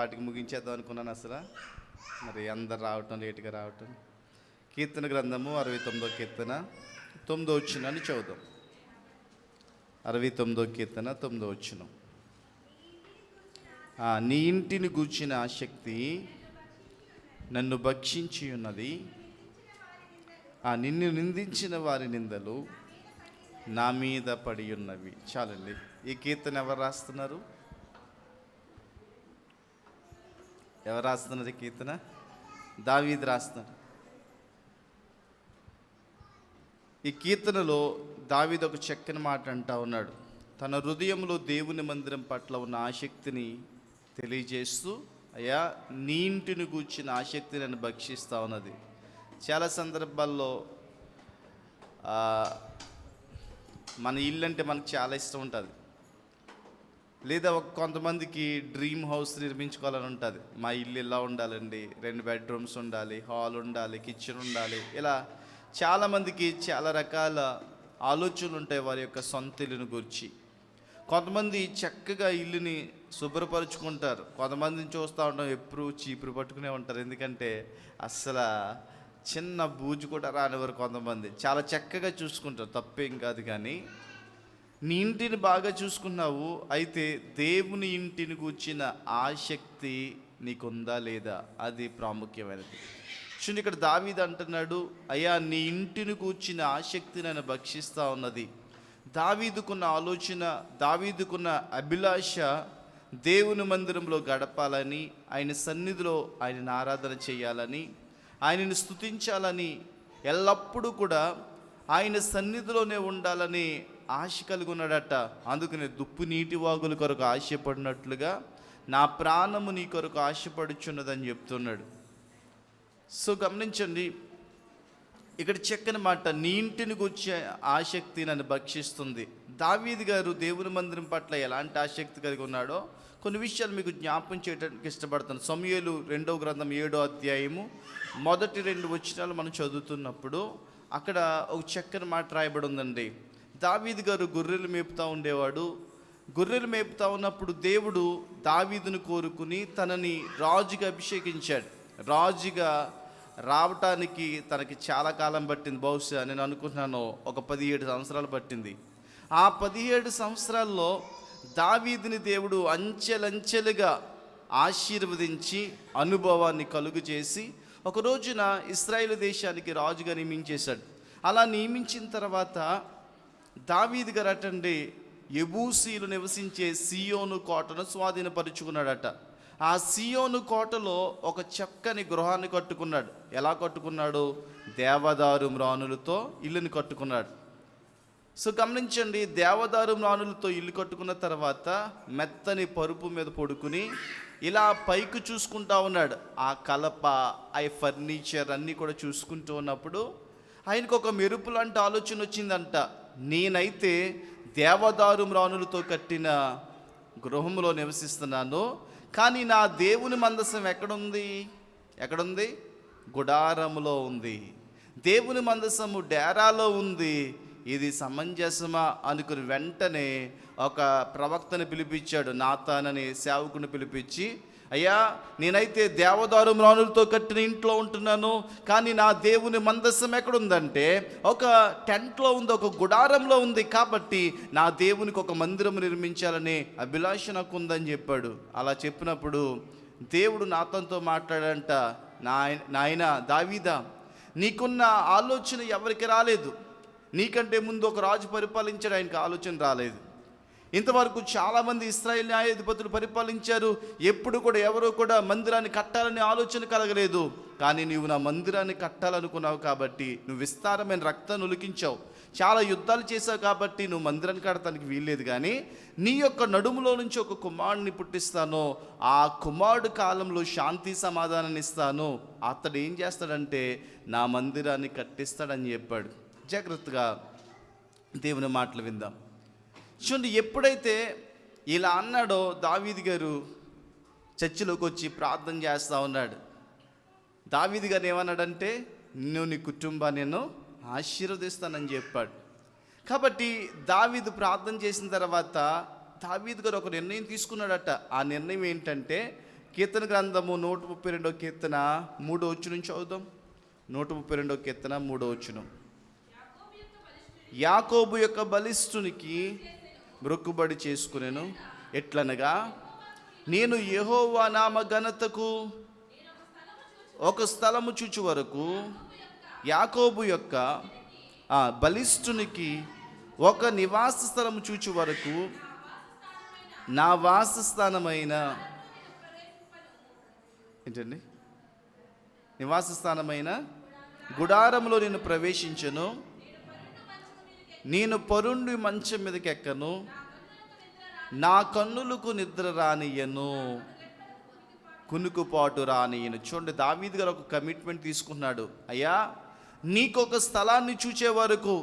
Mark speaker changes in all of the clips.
Speaker 1: వాటికి ముగించేద్దాం అనుకున్నాను అసలు. మరి అందరు రావటం, లేటుగా రావటం. కీర్తన గ్రంథము 69వ కీర్తన 9వ వచనాన్ని చదువుదాం. 69వ కీర్తన 9వ వచనం. నీ ఇంటిని గూర్చిన ఆసక్తి నన్ను భక్షించి ఉన్నది, నిన్ను నిందించిన వారి నిందలు నా మీద పడి ఉన్నవి. చాలండి. ఈ కీర్తన ఎవరు రాస్తున్నారు? ఎవరు రాస్తున్నారు ఈ కీర్తన? దావీదు రాస్తున్నారు. ఈ కీర్తనలో దావీదు ఒక చక్కని మాట అంటా ఉన్నాడు. తన హృదయంలో దేవుని మందిరం పట్ల ఉన్న ఆసక్తిని తెలియజేస్తూ, అయ్యా నీ ఇంటిని గూర్చిన ఆసక్తి నన్ను భక్షిస్తూ ఉన్నది. చాలా సందర్భాల్లో మన ఇల్లు అంటే మనకు చాలా ఇష్టం ఉంటుంది, లేదా కొంతమందికి డ్రీమ్ హౌస్ నిర్మించుకోవాలని ఉంటుంది. మా ఇల్లు ఇలా ఉండాలండి, 2 బెడ్రూమ్స్ ఉండాలి, హాల్ ఉండాలి, కిచెన్ ఉండాలి. ఇలా చాలామందికి చాలా రకాల ఆలోచనలు ఉంటాయి వారి యొక్క సొంత ఇల్లుని గురించి. కొంతమంది చక్కగా ఇల్లుని శుభ్రపరుచుకుంటారు, కొంతమందిని చూస్తూ ఉంటాం ఎప్పుడు చీపురు పట్టుకునే ఉంటారు. ఎందుకంటే అస్సలు చిన్న బూజు కూడా రానివారు. కొంతమంది చాలా చక్కగా చూసుకుంటారు, తప్పేం కాదు. కానీ నీ ఇంటిని బాగా చూసుకున్నావు, అయితే దేవుని ఇంటిని కూర్చిన ఆసక్తి నీకుందా లేదా, అది ప్రాముఖ్యమైనది. చూడండి, ఇక్కడ దావీదు అంటున్నాడు, అయ్యా నీ ఇంటిని కూర్చిన ఆసక్తి నన్ను భక్షిస్తూ ఉన్నది. దావీదుకున్న ఆలోచన, దావీదుకున్న అభిలాష దేవుని మందిరంలో గడపాలని, ఆయన సన్నిధిలో ఆయనను ఆరాధన చేయాలని, ఆయనను స్తుతించాలని, ఎల్లప్పుడూ కూడా ఆయన సన్నిధిలోనే ఉండాలని ఆశ కలిగి ఉన్నాడట. అందుకనే దుప్పు నీటి వాగుల కొరకు ఆశపడినట్లుగా నా ప్రాణము నీ కొరకు ఆశపడుచున్నదని చెప్తున్నాడు. సో గమనించండి, ఇక్కడ చక్కని మాట, నీ ఇంటిని గూర్చే ఆసక్తి నన్ను భక్షిస్తుంది. దావీదు గారు దేవుని మందిరం పట్ల ఎలాంటి ఆసక్తి కలిగి ఉన్నాడో కొన్ని విషయాలు మీకు జ్ఞాపం చేయడానికి ఇష్టపడతాను. సమూయేలు 2వ గ్రంథం 7వ అధ్యాయము మొదటి 2 వచనాలు మనం చదువుతున్నప్పుడు అక్కడ ఒక చక్కని మాట రాయబడి ఉందండి. దావీదు గారు గొర్రెలు మేపుతూ ఉండేవాడు. గొర్రెలు మేపుతూ ఉన్నప్పుడు దేవుడు దావీదును కోరుకుని తనని రాజుగా అభిషేకించాడు. రాజుగా రావటానికి తనకి చాలా కాలం పట్టింది. బహుశా నేను అనుకుంటున్నాను ఒక 17 సంవత్సరాలు పట్టింది. ఆ 17 సంవత్సరాల్లో దావీదుని దేవుడు అంచెలంచెలుగా ఆశీర్వదించి అనుభవాన్ని కలుగు చేసి ఒక రోజున ఇశ్రాయేలు దేశానికి రాజుగా నియమించేశాడు. అలా నియమించిన తర్వాత దావీదు గారు అటండి యెబూసీలు నివసించే సీయోను కోటను స్వాధీనపరుచుకున్నాడట. ఆ సీయోను కోటలో ఒక చక్కని గృహాన్ని కట్టుకున్నాడు. ఎలా కట్టుకున్నాడు? దేవదారు మ్రానులతో ఇల్లుని కట్టుకున్నాడు. సో గమనించండి, దేవదారు మ్రానులతో ఇల్లు కట్టుకున్న తర్వాత మెత్తని పరుపు మీద పడుకుని ఇలా పైకి చూసుకుంటా ఉన్నాడు. ఆ కలప, ఆ ఫర్నిచర్ అన్నీ కూడా చూసుకుంటూ ఉన్నప్పుడు ఆయనకు ఒక మెరుపు లాంటి ఆలోచన వచ్చిందంట. నేనైతే దేవదారు మ్రానులతో కట్టిన గృహంలో నివసిస్తున్నాను, కానీ నా దేవుని మందసం ఎక్కడుంది? ఎక్కడుంది? గుడారములో ఉంది. దేవుని మందసము డేరాలో ఉంది. ఇది సమంజసమా అనుకుని వెంటనే ఒక ప్రవక్తని పిలిపించాడు. నాతానని సేవకుని పిలిపించి, అయ్యా నేనైతే దేవదారు మ్రానులతో కట్టిన ఇంట్లో ఉంటున్నాను, కానీ నా దేవుని మందసం ఎక్కడుందంటే ఒక టెంట్లో ఉంది, ఒక గుడారంలో ఉంది. కాబట్టి నా దేవునికి ఒక మందిరం నిర్మించాలనే అభిలాష నాకు ఉందని చెప్పాడు. అలా చెప్పినప్పుడు దేవుడు నాతోతో మాట్లాడంట, నాయన దావీదా, నీకున్న ఆలోచన ఎవరికి రాలేదు. నీకంటే ముందు ఒక రాజు పరిపాలించాడు, ఆయనకు ఆలోచన రాలేదు. ఇంతవరకు చాలామంది ఇశ్రాయేల్ న్యాయాధిపతులు పరిపాలించారు, ఎప్పుడు కూడా ఎవరో కూడా మందిరాన్ని కట్టాలనే ఆలోచన కలగలేదు. కానీ నీవు నా మందిరాన్ని కట్టాలనుకున్నావు కాబట్టి నువ్వు విస్తారమైన రక్తాన్ని ఉలికించావు, చాలా యుద్ధాలు చేశావు కాబట్టి నువ్వు మందిరాన్ని కట్టడానికి వీల్లేదు. కానీ నీ యొక్క నడుములో నుంచి ఒక కుమారుడిని పుట్టిస్తాను, ఆ కుమారుడు కాలంలో శాంతి సమాధానాన్ని ఇస్తాను, అతడు ఏం చేస్తాడంటే నా మందిరాన్ని కట్టిస్తాడని చెప్పాడు. జాగ్రత్తగా దేవుని మాటలు విందాం. చూడండి, ఎప్పుడైతే ఇలా అన్నాడో దావీదు గారు చర్చిలోకి వచ్చి ప్రార్థన చేస్తూ ఉన్నాడు. దావీదు గారు ఏమన్నాడంటే, నువ్వు నీ కుటుంబాన్ని నేను ఆశీర్వదిస్తానని చెప్పాడు. కాబట్టి దావీదు ప్రార్థన చేసిన తర్వాత దావీదు గారు ఒక నిర్ణయం తీసుకున్నాడట. ఆ నిర్ణయం ఏంటంటే, కీర్తన గ్రంథము 132 కీర్తన 3 చదువుదాం. 132 కీర్తన 3. యాకోబు యొక్క బలిష్ఠునికి మొక్కుబడి చేసుకునేను, ఎట్లనగా నేను యెహోవా నామ ఘనతకు ఒక స్థలము చూచు వరకు, యాకోబు యొక్క బలిష్ఠునికి ఒక నివాస స్థలము చూచు వరకు నా వాసస్థానమైన ఏంటండి నివాస స్థానమైన గుడారంలో నేను ప్రవేశించను. నేను పరుండి మంచం మీదకి ఎక్కను, నా కన్నులకు నిద్ర రానియను, కునుకుపాటు రానియను. చూడండి, దావీదు గారు ఒక కమిట్మెంట్ తీసుకున్నాడు. అయ్యా, నీకొక స్థలాన్ని చూచే వరకు,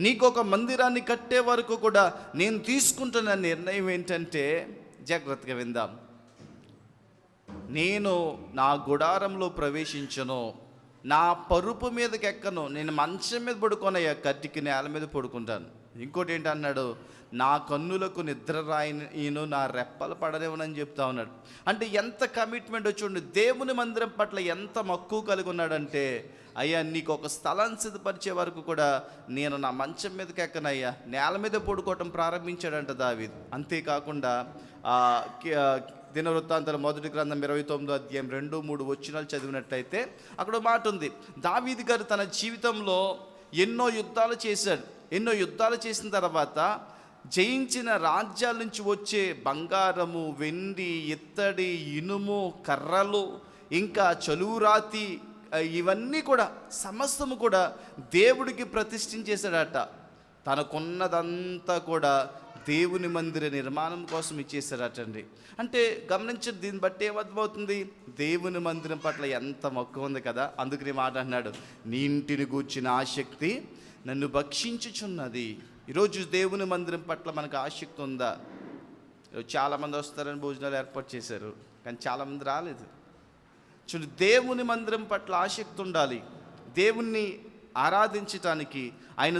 Speaker 1: నీకొక మందిరాన్ని కట్టే వరకు కూడా నేను తీసుకుంటున్న నిర్ణయం ఏంటంటే, జాగ్రత్తగా విందాం, నేను నా గుడారంలో ప్రవేశించను, నా పరుపు మీదకి ఎక్కను, నేను మంచం మీద పడుకోనయ్యా, కట్టికి నేల మీద పడుకుంటాను. ఇంకోటి ఏంటన్నాడు, నా కన్నులకు నిద్ర రాయను, నా రెప్పలు పడనివ్వనని చెప్తా ఉన్నాడు. అంటే ఎంత కమిట్మెంట్ చూడండి, దేవుని మందిరం పట్ల ఎంత మక్కువ కలిగి ఉన్నాడంటే, అయ్యా నీకు ఒక స్థలం సిద్ధపరిచే వరకు కూడా నేను నా మంచం మీదకి ఎక్కనయ్యా, నేల మీద పడుకోవటం ప్రారంభించాడంట దావీదు. అంతేకాకుండా దినవృత్తాంతాల 1 గ్రంథం 29 అధ్యాయం 2-3 వచనాలు చదివినట్లయితే అక్కడ మాట ఉంది, దావీదు గారు తన జీవితంలో ఎన్నో యుద్ధాలు చేశాడు. ఎన్నో యుద్ధాలు చేసిన తర్వాత జయించిన రాజ్యాల నుంచి వచ్చే బంగారము, వెండి, ఇత్తడి, ఇనుము, కర్రలు, ఇంకా చలువురాతి, ఇవన్నీ కూడా సమస్తము కూడా దేవుడికి ప్రతిష్ఠించేశాడట. తనకున్నదంతా కూడా దేవుని మందిర నిర్మాణం కోసం ఇచ్చేసారటండి. అంటే గమనించండి, దీన్ని బట్టి ఏమర్థమవుతుంది, దేవుని మందిరం పట్ల ఎంత మక్కువ ఉంది కదా. అందుకని మాట అన్నాడు, నీ ఇంటిని గూర్చిన ఆసక్తి నన్ను భక్షించుచున్నది. ఈరోజు దేవుని మందిరం పట్ల మనకు ఆసక్తి ఉందా? చాలామంది వస్తారని భోజనాలు ఏర్పాటు చేశారు, కానీ చాలామంది రాలేదు. చూడు, దేవుని మందిరం పట్ల ఆసక్తి ఉండాలి. దేవుణ్ణి ఆరాధించటానికి ఆయన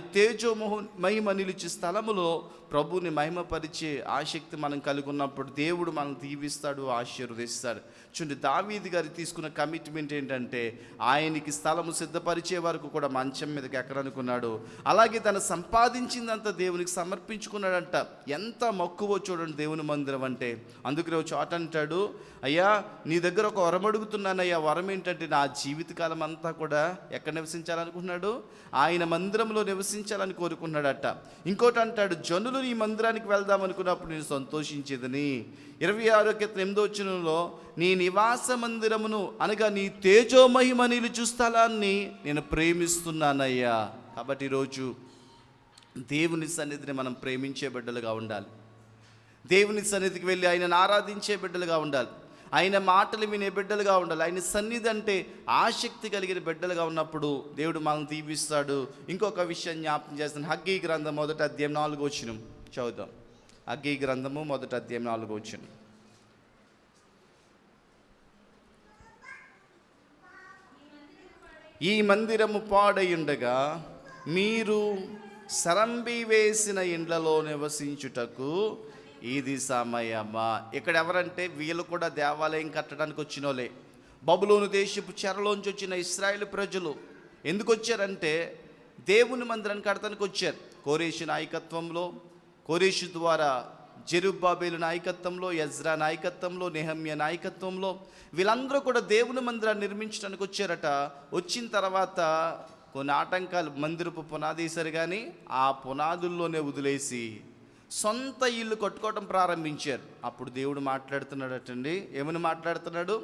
Speaker 1: మహిమ నిలిచే స్థలములో ప్రభుని మహిమపరిచే ఆసక్తి మనం కలిగి ఉన్నప్పుడు దేవుడు మనం దీవిస్తాడు, ఆశీర్వదిస్తాడు. చూడండి, దావీదు గారు తీసుకున్న కమిట్మెంట్ ఏంటంటే, ఆయనకి స్థలము సిద్ధపరిచే వరకు కూడా మంచం మీదకి ఎక్కడనుకున్నాడు. అలాగే తను సంపాదించిందంతా దేవునికి సమర్పించుకున్నాడంట. ఎంత మక్కువ చూడండి దేవుని మందిరం అంటే. అందుకనే ఒక చోట అంటాడు, అయ్యా నీ దగ్గర ఒక వరం అడుగుతున్నానయ్యా. వరం ఏంటంటే, నా జీవితకాలం అంతా కూడా ఎక్కడ నివసించాలనుకున్నాడు, ఆయన మందిరంలో నివసించాలని కోరుకున్నాడట. ఇంకోటి అంటాడు, జనులు నీ మందిరానికి వెళ్దాం అనుకున్నప్పుడు నేను సంతోషించేదని. 26 కీర్తన 8వ వచనంలో, నీ నివాస మందిరమును అనగా నీ తేజోమహిమ నిలుచు స్థలాన్ని నేను ప్రేమిస్తున్నానయ్యా. కాబట్టి ఈరోజు దేవుని సన్నిధిని మనం ప్రేమించే బిడ్డలుగా ఉండాలి. దేవుని సన్నిధికి వెళ్ళి ఆయనను ఆరాధించే బిడ్డలుగా ఉండాలి. ఆయన మాటలు వినే బిడ్డలుగా ఉండాలి. ఆయన సన్నిధి అంటే ఆసక్తి కలిగిన బిడ్డలుగా ఉన్నప్పుడు దేవుడు మనల్ని దీవిస్తాడు. ఇంకొక విషయం జ్ఞాపకం చేస్తాను. హగ్గీ గ్రంథం 1వ అధ్యాయం 4వ వచనం చదువుదాం. హగ్గీ గ్రంథము 1వ అధ్యాయం 4వ వచనం. ఈ మందిరము పాడయుండగా మీరు సరంబి వేసిన ఇండ్లలో నివసించుటకు ఇది సమయమా. ఇక్కడ ఎవరంటే, వీళ్ళు కూడా దేవాలయం కట్టడానికి వచ్చినోలే. బబులోను దేశపు చెరలోంచి వచ్చిన ఇశ్రాయేలు ప్రజలు ఎందుకు వచ్చారంటే, దేవుని మందిరాన్ని కట్టడానికి వచ్చారు. కోరేషు నాయకత్వంలో, కోరేషు ద్వారా జెరుబ్బాబేలు నాయకత్వంలో, ఎజ్రా నాయకత్వంలో, నెహమ్యా నాయకత్వంలో వీళ్ళందరూ కూడా దేవుని మందిరాన్ని నిర్మించడానికి వచ్చారట. వచ్చిన తర్వాత కొన్ని ఆటంకాలు, మందిరపు పునాది వేశారు, కానీ ఆ పునాదుల్లోనే వదిలేసి సొంత ఇల్లు కట్టుకోవటం ప్రారంభించారు. అప్పుడు దేవుడు మాట్లాడుతున్నాడటండి. ఏమని మాట్లాడుతున్నాడు,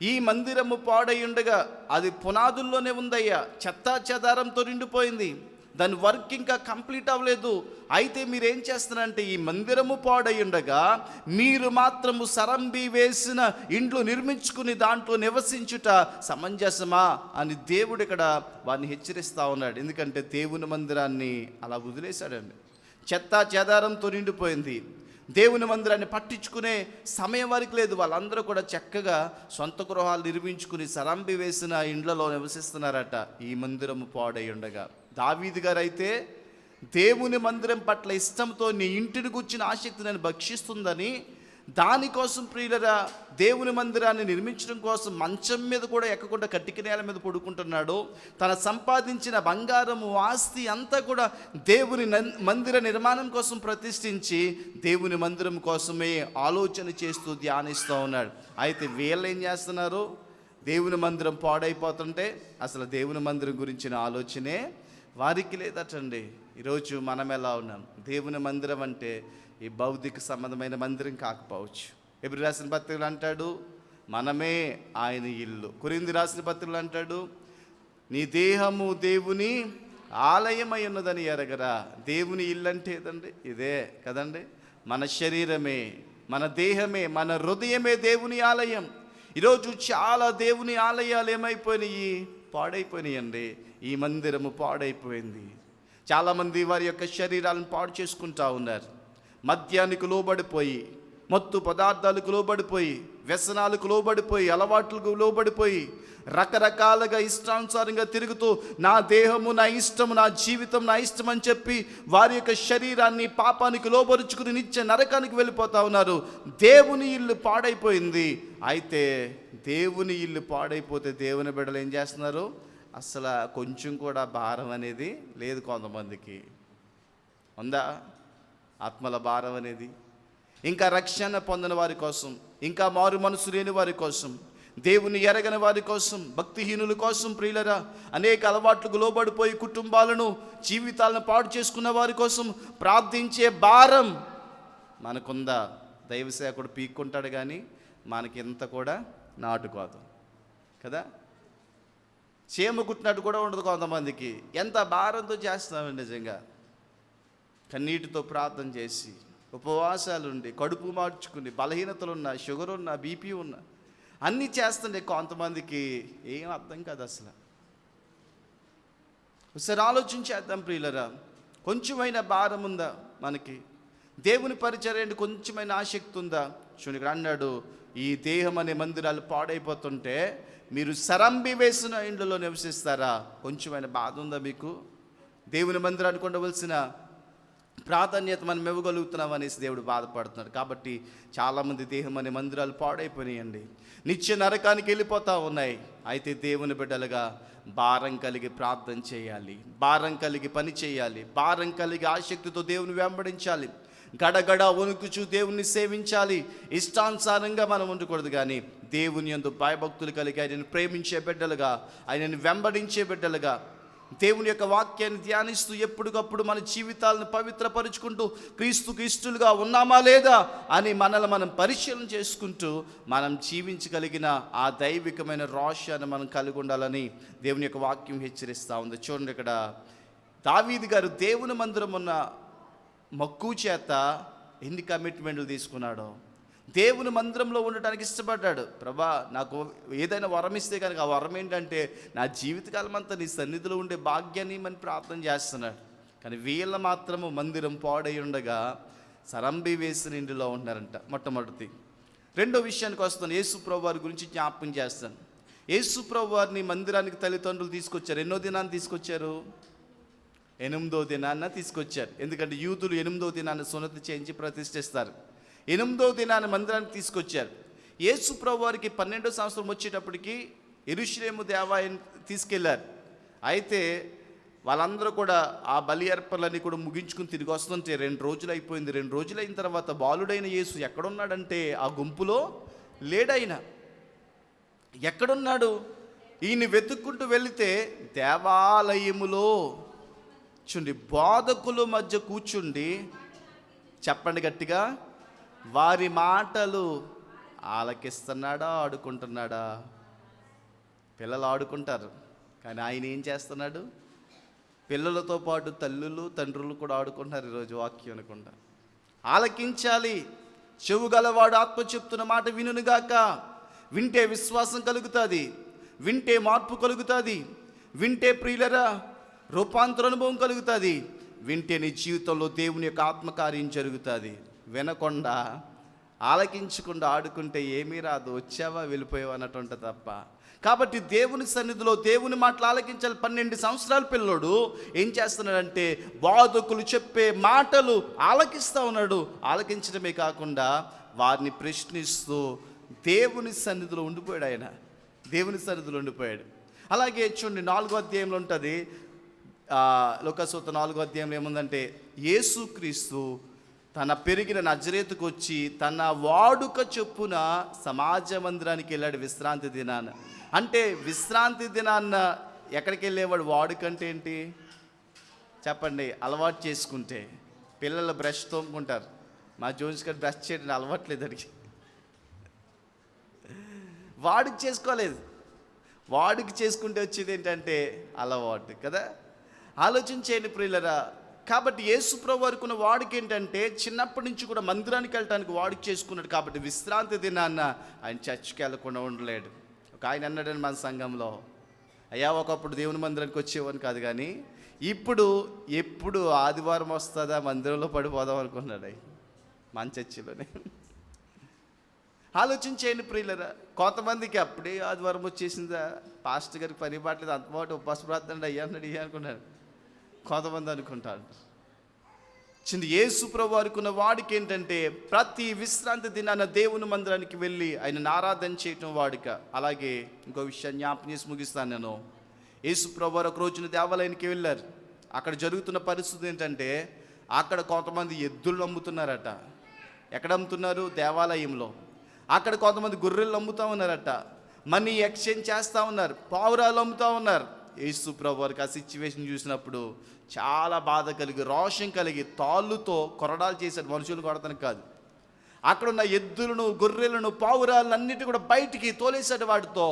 Speaker 1: ఈ మందిరము పాడయుండగా అది పునాదుల్లోనే ఉందయ్యా, చెత్తా చెదారంతో నిండిపోయింది, దాని వర్క్ ఇంకా కంప్లీట్ అవ్వలేదు. అయితే మీరేం చేస్తున్నారంటే, ఈ మందిరము పాడయుండగా మీరు మాత్రము సరంబి వేసిన ఇండ్లు నిర్మించుకుని దాంట్లో నివసించుట సమంజసమా అని దేవుడు ఇక్కడ వారిని హెచ్చరిస్తూ ఉన్నాడు. ఎందుకంటే దేవుని మందిరాన్ని అలా వదిలేశాడండి. చెత్తా చెదారంతో నిండిపోయింది. దేవుని మందిరాన్ని పట్టించుకునే సమయం వారికి లేదు. వాళ్ళందరూ కూడా చక్కగా సొంత గృహాలు నిర్మించుకుని సరంబి వేసిన ఇండ్లలో నివసిస్తున్నారట, ఈ మందిరము పాడై ఉండగా. దావీదు గారు అయితే దేవుని మందిరం పట్ల ఇష్టంతో నీ ఇంటిని కూర్చిన ఆసక్తి నేను భక్షిస్తుందని దానికోసం ప్రియులరా దేవుని మందిరాన్ని నిర్మించడం కోసం మంచం మీద కూడా ఎక్కకుండా కట్టిక నేల మీద పడుకుంటున్నాడు. తన సంపాదించిన బంగారము ఆస్తి అంతా కూడా దేవుని మందిర నిర్మాణం కోసం ప్రతిష్ఠించి దేవుని మందిరం కోసమే ఆలోచన చేస్తూ ధ్యానిస్తూ ఉన్నాడు. అయితే వీళ్ళు ఏం చేస్తున్నారు? దేవుని మందిరం పాడైపోతుంటే అసలు దేవుని మందిరం గురించిన ఆలోచనే వారికి లేదటండి. ఈరోజు మనం ఎలా ఉన్నాం? దేవుని మందిరం అంటే ఈ భౌతిక సంబంధమైన మందిరం కాకపోవచ్చు. ఎబ్రీ రాసిన పత్రికలు అంటాడు మనమే ఆయన ఇల్లు. కొరింథీ రాసిన పత్రికలు అంటాడు నీ దేహము దేవుని ఆలయమై ఉన్నదని ఎరగరా. దేవుని ఇల్లు అంటే ఏదండి? ఇదే కదండి. మన శరీరమే, మన దేహమే, మన హృదయమే దేవుని ఆలయం. ఈరోజు చాలా దేవుని ఆలయాలు ఏమైపోయినాయి? పాడైపోయినాయి అండి. ఈ మందిరము పాడైపోయింది. చాలామంది వారి యొక్క శరీరాలను పాడు చేసుకుంటా ఉన్నారు. మద్యానికి లోబడిపోయి, మత్తు పదార్థాలకు లోబడిపోయి, వ్యసనాలకు లోబడిపోయి, అలవాట్లకు లోబడిపోయి, రకరకాలుగా ఇష్టానుసారంగా తిరుగుతూ నా దేహము నా ఇష్టము, నా జీవితం నా ఇష్టం అని చెప్పి వారి యొక్క శరీరాన్ని పాపానికి లోబరుచుకుని నిత్య నరకానికి వెళ్ళిపోతా ఉన్నారు. దేవుని ఇల్లు పాడైపోయింది. అయితే దేవుని ఇల్లు పాడైపోతే దేవుని బిడ్డలు ఏం చేస్తున్నారు? అసలు కొంచెం కూడా భారం అనేది లేదు. కొంతమందికి ఉందా ఆత్మల భారం అనేది? ఇంకా రక్షణ పొందిన వారి కోసం, ఇంకా మారు మనసు లేని వారి కోసం, దేవుని ఎరగని వారి కోసం, భక్తిహీనుల కోసం ప్రియులరా అనేక అలవాట్లకు లోబడిపోయి కుటుంబాలను జీవితాలను పాడు చేసుకున్న వారి కోసం ప్రార్థించే భారం మనకుందా? దైవ సేవకుడు పీక్కుంటాడు కానీ మనకి ఇంత కూడా నాటుకోదు కదా. చీమ కుట్టినట్టు కూడా ఉండదు కొంతమందికి. ఎంత భారంతో చేస్తున్నామండి నిజంగా. కన్నీటితో ప్రార్థన చేసి, ఉపవాసాలుండి, కడుపు మార్చుకుని, బలహీనతలున్నా, షుగర్ ఉన్నా, బీపీ ఉన్నా అన్నీ చేస్తుండే కొంతమందికి ఏం అర్థం కాదు అసలు. ఒకసారి ఆలోచించేద్దాం ప్రియులరా. కొంచెమైనా భారం ఉందా మనకి? దేవుని పరిచర్య కొంచెమైన ఆసక్తి ఉందా? చూడండి ఇక్కడ అన్నాడు ఈ దేహం అనే మందిరాలు పాడైపోతుంటే మీరు సరంబి వేసిన ఇండ్లలో నివసిస్తారా? కొంచెమైనా బాధ ఉందా మీకు? దేవుని మందిరానికి ఉండవలసిన ప్రాధాన్యత మనం ఇవ్వగలుగుతున్నాం అనేసి దేవుడు బాధపడుతున్నాడు. కాబట్టి చాలామంది దేహం అనే మందిరాలు పాడైపోయినాయండి, నిత్య నరకానికి వెళ్ళిపోతూ ఉన్నాయి. అయితే దేవుని బిడ్డలుగా భారం కలిగి ప్రార్థన చేయాలి, భారం కలిగి పని చేయాలి, భారం కలిగి ఆసక్తితో దేవుని వెంబడించాలి, గడగడ వణుకుచూ దేవుని సేవించాలి. ఇష్టానుసారంగా మనం ఉండకూడదు కానీ దేవుని యందు భయభక్తులు కలిగి ఆయనను ప్రేమించే బిడ్డలుగా, ఆయనను వెంబడించే బిడ్డలుగా, దేవుని యొక్క వాక్యాన్ని ధ్యానిస్తూ ఎప్పటికప్పుడు మన జీవితాలను పవిత్రపరుచుకుంటూ క్రీస్తుకు ఇష్టలుగా ఉన్నామా లేదా అని మనల్ని మనం పరిశీలన చేసుకుంటూ మనం జీవించగలిగిన ఆ దైవికమైన రోషాన్ని మనం కలిగి ఉండాలని దేవుని యొక్క వాక్యం హెచ్చరిస్తూ ఉంది. చూడండి ఇక్కడ దావీదు గారు దేవుని మందిరం ఉన్న మక్కువ చేత ఎన్ని కమిట్మెంట్లు తీసుకున్నాడో. దేవుని మందిరంలో ఉండటానికి ఇష్టపడ్డాడు. ప్రభా నాకు ఏదైనా వరం ఇస్తే కనుక ఆ వరం ఏంటంటే నా జీవితకాలం అంతా నీ సన్నిధిలో ఉండే భాగ్యాన్ని మనం ప్రార్థన చేస్తున్నాడు. కానీ వీళ్ళ మాత్రము మందిరం పాడై ఉండగా సరంబి వేసిన ఇంటిలో ఉన్నారంట. మొట్టమొదటి. రెండో విషయానికి వస్తాను. యేసు ప్రభు వారి గురించి జ్ఞాపకం చేస్తాను. యేసు ప్రభు వారిని మందిరానికి తల్లిదండ్రులు తీసుకొచ్చారు. ఎన్నో దినాన్ని తీసుకొచ్చారు? 8వ దినాన్న తీసుకొచ్చారు. ఎందుకంటే యూదులు 8వ దినాన్ని సున్నతి చేయించి ప్రతిష్ఠిస్తారు. 8వ దినాన్ని మందిరానికి తీసుకొచ్చారు. యేసు ప్రభు వారికి 12వ సంవత్సరం వచ్చేటప్పటికి యెరూషలేము దేవాలయాన్ని తీసుకెళ్లారు. అయితే వాళ్ళందరూ కూడా ఆ బలి అర్పణలన్నీ కూడా ముగించుకుని తిరిగి వస్తుంటే 2 రోజులు అయిపోయింది. 2 రోజులు అయిన తర్వాత బాలుడైన యేసు ఎక్కడున్నాడంటే ఆ గుంపులో లేడైన. ఎక్కడున్నాడు? ఈయన వెతుక్కుంటూ వెళితే దేవాలయములో చూడండి బోధకుల మధ్య కూర్చుండి, చెప్పండి గట్టిగా, వారి మాటలు ఆలకిస్తున్నాడా, ఆడుకుంటున్నాడా? పిల్లలు ఆడుకుంటారు కానీ ఆయన ఏం చేస్తున్నాడు? పిల్లలతో పాటు తల్లులు తండ్రులు కూడా ఆడుకుంటున్నారు. ఈరోజు వాక్యం అనుకుంటా. ఆలకించాలి. చెవు గలవాడు ఆత్మ చెప్తున్న మాట వినుగాక. వింటే విశ్వాసం కలుగుతుంది, వింటే మార్పు కలుగుతుంది, వింటే ప్రియులరా రూపాంతర అనుభవం కలుగుతుంది, వింటే నీ జీవితంలో దేవుని యొక్క ఆత్మకార్యం జరుగుతుంది. వినకుండా ఆలకించకుండా ఆడుకుంటే ఏమీ రాదు, వచ్చావా వెళ్ళిపోయావా అన్నట్టు ఉంటుంది తప్ప. కాబట్టి దేవుని సన్నిధిలో దేవుని మాటలు ఆలకించాలి. 12 సంవత్సరాల పిల్లోడు ఏం చేస్తున్నాడంటే బోధకులు చెప్పే మాటలు ఆలకిస్తూ ఉన్నాడు. ఆలకించడమే కాకుండా వారిని ప్రశ్నిస్తూ దేవుని సన్నిధిలో ఉండిపోయాడు. ఆయన దేవుని సన్నిధిలో ఉండిపోయాడు. అలాగే చూడండి 4వ అధ్యాయంలో ఉంటుంది, లోకాసువార్త 4వ అధ్యాయంలో ఏముందంటే, యేసుక్రీస్తు తన పెరిగిన నజరేతుకు వచ్చి తన వాడుక చొప్పున సమాజ మందిరానికి వెళ్ళాడు విశ్రాంతి దినాన. అంటే విశ్రాంతి దినాన్న ఎక్కడికి వెళ్ళేవాడు? వాడుకంటే ఏంటి చెప్పండి? అలవాటు చేసుకుంటే. పిల్లలు బ్రష్ తోముకుంటారు, మా జోన్స్ గారు బ్రష్ చేయడం అలవాట్లేదు, అడిగి వాడికి చేసుకోలేదు. వాడికి చేసుకుంటే వచ్చేది ఏంటంటే అలవాటు కదా. ఆలోచించేయండి ప్రియులరా. కాబట్టి యేసు ప్రభు వరకున్న వాడికి ఏంటంటే చిన్నప్పటి నుంచి కూడా మందిరానికి వెళ్ళటానికి వాడికి చేసుకున్నాడు. కాబట్టి విశ్రాంతి దినాన్న ఆయన చర్చికి వెళ్ళకుండా ఉండలేడు. ఒక ఆయన అన్నాడని మన సంఘంలో, అయ్యా ఒకప్పుడు దేవుని మందిరానికి వచ్చేవాని కాదు, కానీ ఇప్పుడు ఎప్పుడు ఆదివారం వస్తుందా మందిరంలో పడిపోదాం అనుకున్నాడు మన చర్చిలోనే. ఆలోచించేయండి ప్రియులరా. కొంతమందికి అప్పుడే ఆదివారం వచ్చేసిందా, పాస్టర్ గారికి పని పాటలేదు, అంతమాట ఉపవాస ప్రార్థన అయ్యా అనుకున్నాడు కొంతమంది అనుకుంటారు. చిన్న యేసు ప్రభు అనుకున్న వాడికి ఏంటంటే ప్రతి విశ్రాంతి దినాన దేవుని మందిరానికి వెళ్ళి ఆయనను ఆరాధన చేయటం వాడిక. అలాగే ఇంకో విషయాన్ని జ్ఞాపకం చేసి ముగిస్తాను నేను. యేసు ప్రభు ఒక రోజున దేవాలయానికి వెళ్ళారు. అక్కడ జరుగుతున్న పరిస్థితి ఏంటంటే, అక్కడ కొంతమంది ఎద్దులు అమ్ముతున్నారట. ఎక్కడ అమ్ముతున్నారు? దేవాలయంలో. అక్కడ కొంతమంది గొర్రెలు అమ్ముతూ ఉన్నారట. మనీ ఎక్స్చేంజ్ చేస్తూ ఉన్నారు, పావురాలు అమ్ముతూ ఉన్నారు. యేసు ప్రభు వారికి ఆ సిచ్యువేషన్ చూసినప్పుడు చాలా బాధ కలిగి, రోషం కలిగి తాళ్ళుతో కొరడాలు చేశాడు. మనుషులు కొడతానికి కాదు, అక్కడున్న ఎద్దులను గొర్రెలను పావురాలను అన్నిటి కూడా బయటికి తోలేశాడు. వాటితో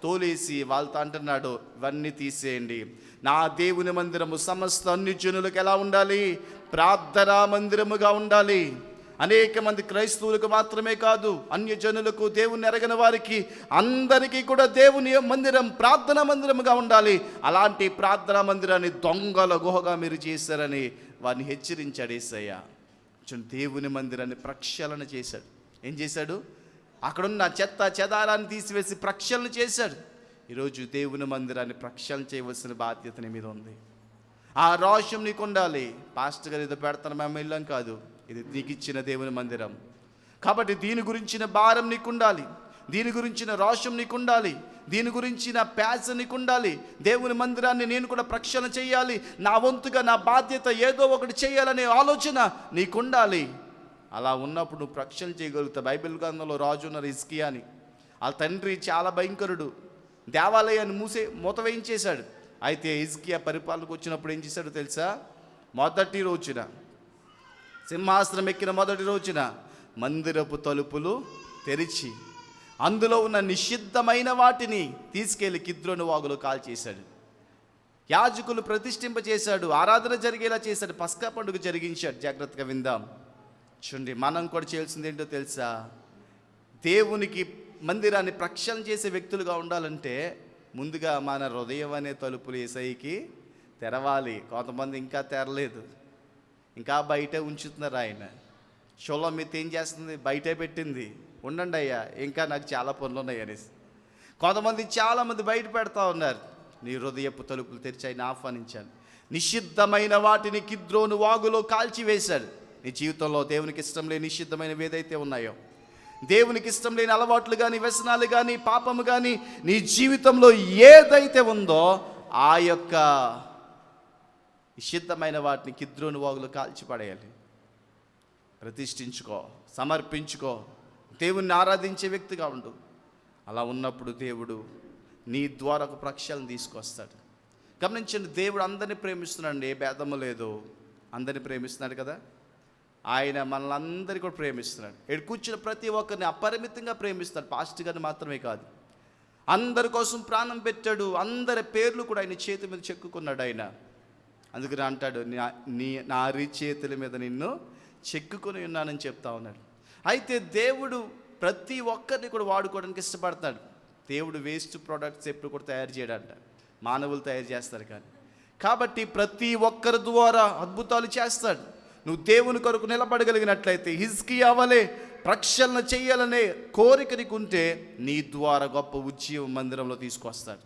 Speaker 1: తోలేసి వాళ్ళతో అంటున్నాడు, ఇవన్నీ తీసేయండి. నా దేవుని మందిరము సమస్త అన్ని జనులకు ఎలా ఉండాలి? ప్రార్థనా మందిరముగా ఉండాలి. అనేక మంది క్రైస్తవులకు మాత్రమే కాదు, అన్య జనులకు, దేవుని ఎరగని వారికి అందరికీ కూడా దేవుని మందిరం ప్రార్థనా మందిరముగా ఉండాలి. అలాంటి ప్రార్థనా మందిరాన్ని దొంగల గుహగా మీరు చేశారని వారిని హెచ్చరించాడు యేసయ్య. దేవుని మందిరాన్ని ప్రక్షాళన చేశాడు. ఏం చేశాడు? అక్కడున్న చెత్త చెదారాన్ని తీసివేసి ప్రక్షాళన చేశాడు. ఈరోజు దేవుని మందిరాన్ని ప్రక్షాళన చేయవలసిన బాధ్యత నీ మీద ఉంది. ఆ రోషం నీకు ఉండాలి. పాస్టర్ గారు ఏదో పెడతాను మేము వెళ్ళాం కాదు, ఇది నీకు ఇచ్చిన దేవుని మందిరం. కాబట్టి దీని గురించిన భారం నీకు ఉండాలి, దీని గురించిన రోషం నీకు ఉండాలి, దీని గురించిన ప్యాషన్ నీకు ఉండాలి. దేవుని మందిరాన్ని నేను కూడా ప్రక్షాళన చేయాలి, నా వంతుగా నా బాధ్యత ఏదో ఒకటి చేయాలనే ఆలోచన నీకు ఉండాలి. అలా ఉన్నప్పుడు నువ్వు ప్రక్షాళన చేయగలుగుతావు. బైబిల్ గ్రంథంలో రాజు ఉన్నారు హిజ్కియా అని. వాళ్ళ తండ్రి చాలా భయంకరుడు, దేవాలయాన్ని మూత వేయించేశాడు. అయితే హిజ్కియా పరిపాలనకు వచ్చినప్పుడు ఏం చేశాడో తెలుసా? మొదటి రోజున, సింహాసనం ఎక్కిన మొదటి రోజున మందిరపు తలుపులు తెరిచి అందులో ఉన్న నిషిద్ధమైన వాటిని తీసుకెళ్లి కిద్రోను వాగులో కాల్చేశాడు. యాజకులు ప్రతిష్ఠింపచేశాడు, ఆరాధన జరిగేలా చేశాడు, పస్కా పండుగ జరిగించాడు. జాగ్రత్తగా విందాం. చూడండి, మనం కూడా చేయాల్సింది ఏంటో తెలుసా? దేవునికి మందిరాన్ని ప్రక్షాళన చేసే వ్యక్తులుగా ఉండాలంటే ముందుగా మన హృదయం అనే తలుపులు యేసయ్యకి తెరవాలి. కొంతమంది ఇంకా తెరలేదు, ఇంకా బయటే ఉంచుతున్నారు. ఆయన షోలోమిత్ ఏం చేస్తుంది? బయటే పెట్టింది, ఉండండి అయ్యా ఇంకా నాకు చాలా పనులు ఉన్నాయి అనేసి. కొంతమంది చాలామంది బయట పెడతా ఉన్నారు. నీ హృదయపు తలుపులు తెరిచి ఆయన ఆహ్వానించాను. నిషిద్ధమైన వాటిని కిద్రోను వాగులో కాల్చివేశాడు. నీ జీవితంలో దేవునికి ఇష్టం లేని నిషిద్ధమైనవి ఏదైతే ఉన్నాయో, దేవునికి ఇష్టం లేని అలవాట్లు కానీ, వ్యసనాలు కానీ, పాపము కానీ నీ జీవితంలో ఏదైతే ఉందో ఆ యొక్క నిషిద్ధమైన వాటిని కిద్రోను వాగులో కాల్చిపడేయాలి. ప్రతిష్ఠించుకో, సమర్పించుకో, దేవుణ్ణి ఆరాధించే వ్యక్తిగా ఉండు. అలా ఉన్నప్పుడు దేవుడు నీ ద్వారా ఒక ప్రక్షాళన తీసుకొస్తాడు. గమనించండి, దేవుడు అందరినీ ప్రేమిస్తున్నాడు, ఏ భేదము లేదు. అందరినీ ప్రేమిస్తున్నాడు కదా. ఆయన మనల్ని అందరినీ కూడా ప్రేమిస్తున్నాడు. ఇక్కడ కూర్చున్న ప్రతి ఒక్కరిని అపరిమితంగా ప్రేమిస్తాడు. పాస్టర్ గారిని మాత్రమే కాదు, అందరి కోసం ప్రాణం పెట్టాడు. అందరి పేర్లు కూడా ఆయన చేతి మీద చెక్కుకున్నాడు ఆయన. అందుకని అంటాడు, నా చేతుల మీద నిన్ను చెక్కుకొని ఉన్నానని చెప్తా ఉన్నాడు. అయితే దేవుడు ప్రతి ఒక్కరిని కూడా వాడుకోవడానికి ఇష్టపడతాడు. దేవుడు వేస్ట్ ప్రోడక్ట్స్ ఎప్పుడు కూడా తయారు చేయడంట, మానవులు తయారు చేస్తారు కానీ. కాబట్టి ప్రతి ఒక్కరి ద్వారా అద్భుతాలు చేస్తాడు. నువ్వు దేవుని కొరకు నిలబడగలిగినట్లయితే, హిజ్కియా వలె ప్రక్షాళన చేయాలనే కోరిక నీకుంటే నీ ద్వారా గొప్ప ఉజ్జీవం మందిరంలో తీసుకొస్తాడు.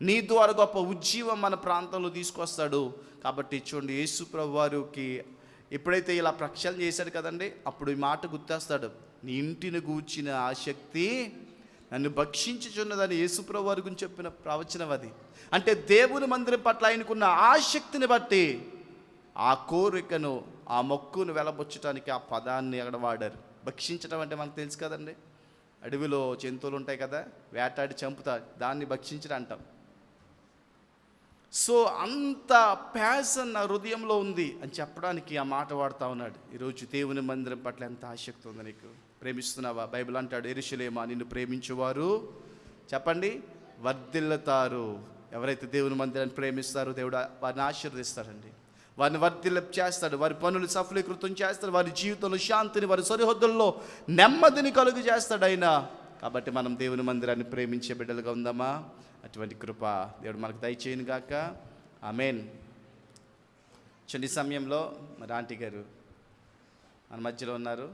Speaker 1: నీ ద్వారా గొప్ప ఉజ్జీవం మన ప్రాంతంలో తీసుకొస్తాడు. కాబట్టి చూడండి, యేసు ప్రభు వారికి ఎప్పుడైతే ఇలా ప్రక్షాళన చేశాడు కదండి, అప్పుడు ఈ మాట గుర్తేస్తాడు, నీ ఇంటిని గూర్చిన ఆసక్తి నన్ను భక్షించుచున్నదని యేసుప్రభు వారి గురించి చెప్పిన ప్రవచనం అది. అంటే దేవుని మందిరం పట్ల ఆయనకున్న ఆసక్తిని బట్టి ఆ కోరికను, ఆ మొక్కును వెలబొచ్చటానికి ఆ పదాన్ని అక్కడ వాడారు. భక్షించడం అంటే మనకు తెలుసు కదండి, అడవిలో జంతువులు ఉంటాయి కదా, వేటాడి చంపుతారు, దాన్ని భక్షించడం అంటాం. సో అంత ప్యాషన్ నా హృదయంలో ఉంది అని చెప్పడానికి ఆ మాట వాడుతూ ఉన్నాడు. ఈరోజు దేవుని మందిరం పట్ల ఎంత ఆసక్తి ఉంది నీకు? ప్రేమిస్తున్నావా? బైబిల్ అంటాడు, యెరూషలేమా నిన్ను ప్రేమించువారు చెప్పండి వర్ధిల్లుతారు. ఎవరైతే దేవుని మందిరాన్ని ప్రేమిస్తారో దేవుడు వారిని ఆశీర్వదిస్తాడండి, వారిని వర్ధిల్ల చేస్తాడు, వారి పనులు సఫలీకృతం చేస్తాడు, వారి జీవితంలో శాంతిని, వారి సరిహద్దుల్లో నెమ్మదిని కలుగు చేస్తాడు ఆయన. కాబట్టి మనం దేవుని మందిరాన్ని ప్రేమించే బిడ్డలుగా ఉందామా? అటువంటి కృప దేవుడు మనకు దయచేయను గాక. ఆమేన్. చిన్న సమయంలో మరి ఆంటీ గారు మన మధ్యలో ఉన్నారు.